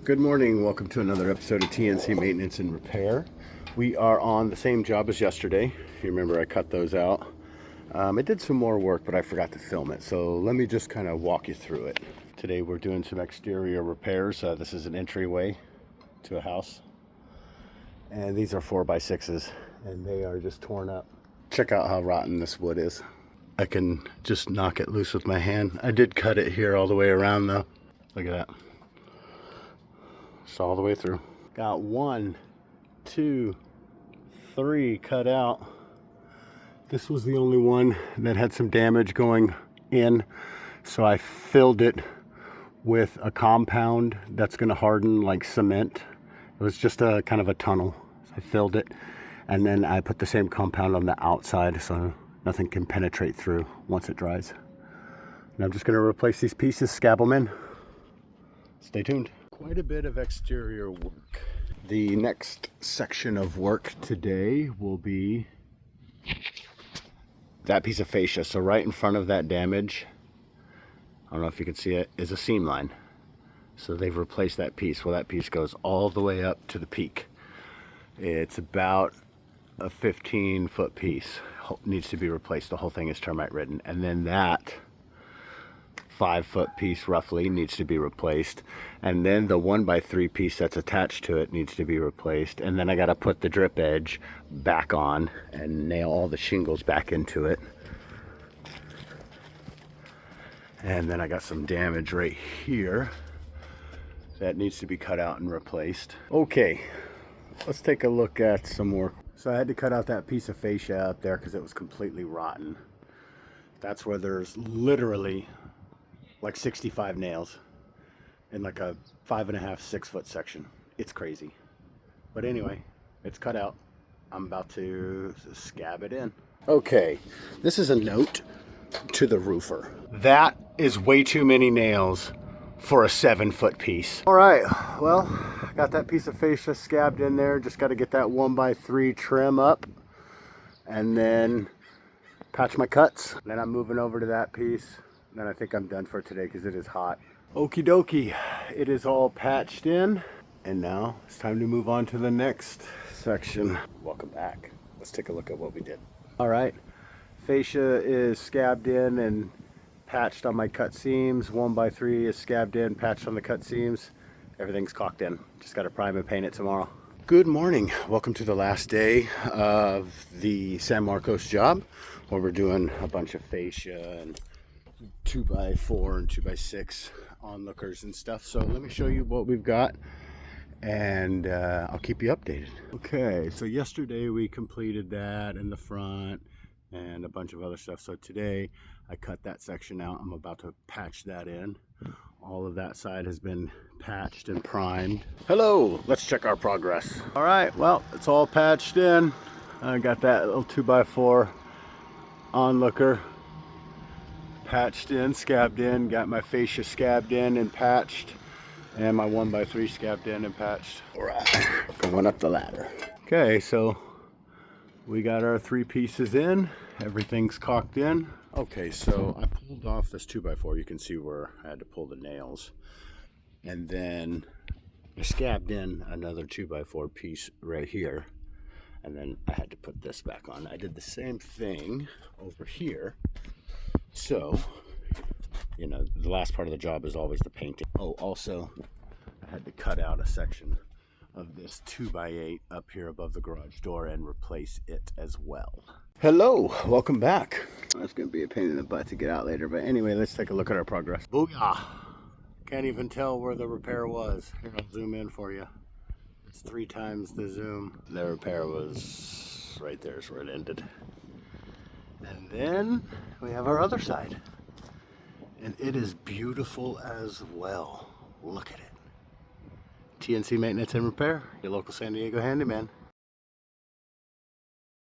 Good morning, welcome to another episode of TNC Maintenance and Repair. We are on the same job as yesterday. You remember I cut those out. I did some more work, but I forgot to film it. So let me just kind of walk you through it. Today we're doing some exterior repairs. This is an entryway to a house. And these are 4x6s and they are just torn up. Check out how rotten this wood is. I can just knock it loose with my hand. I did cut it here all the way around though. Look at that. It's all the way through. Got 1, 2, 3 cut out. This was the only one that had some damage going in, so I filled it with a compound that's going to harden like cement. It was just a kind of a tunnel. So I filled it, and then I put the same compound on the outside so nothing can penetrate through once it dries. And I'm just going to replace these pieces, scab them in. Stay tuned. Quite a bit of exterior work. The next section of work today will be that piece of fascia. So right in front of that damage, I don't know if you can see it, is a seam line. So they've replaced that piece. Well, that piece goes all the way up to the peak. It's about a 15-foot piece. Needs to be replaced. The whole thing is termite ridden. And then that 5-foot piece roughly needs to be replaced, and then the 1x3 piece that's attached to it needs to be replaced, and then I got to put the drip edge back on and nail all the shingles back into it. And then I got some damage right here that needs to be cut out and replaced. Okay, let's take a look at some more. So I had to cut out that piece of fascia out there because it was completely rotten. That's where there's literally like 65 nails in like a 5.5, 6-foot section. It's crazy. But anyway, it's cut out. I'm about to scab it in. Okay, this is a note to the roofer. That is way too many nails for a 7-foot piece. All right, well, got that piece of fascia scabbed in there. Just got to get that 1x3 trim up and then patch my cuts. Then I'm moving over to that piece. Then I think I'm done for today because it is hot. Okie dokie, it is all patched in. And now it's time to move on to the next section. Welcome back. Let's take a look at what we did. All right, fascia is scabbed in and patched on my cut seams. 1x3 is scabbed in, patched on the cut seams. Everything's caulked in. Just got to prime and paint it tomorrow. Good morning. Welcome to the last day of the San Marcos job, where we're doing a bunch of fascia and 2x4 and 2x6 onlookers and stuff. So let me show you what we've got, and I'll keep you updated. Okay, so yesterday we completed that in the front and a bunch of other stuff. So today I cut that section out. I'm about to patch that in. All of that side has been patched and primed. Hello, let's check our progress. All right, well, it's all patched in. I got that little 2x4 onlooker patched in, scabbed in, got my fascia scabbed in and patched, and my 1x3 scabbed in and patched. All right, going up the ladder. Okay, so we got our 3 pieces in, everything's caulked in. Okay, so I pulled off this 2x4. You can see where I had to pull the nails, and then I scabbed in another 2x4 piece right here, and then I had to put this back on. I did the same thing over here. So, you know, the last part of the job is always the painting. Oh, also, I had to cut out a section of this 2x8 up here above the garage door and replace it as well. Hello, welcome back. That's going to be a pain in the butt to get out later, but anyway, let's take a look at our progress. Booyah! Can't even tell where the repair was. Here, I'll zoom in for you. It's 3 times the zoom. The repair was right there is where it ended. And then we have our other side, and it is beautiful as well. Look at it. TNC Maintenance and Repair, your local San Diego handyman.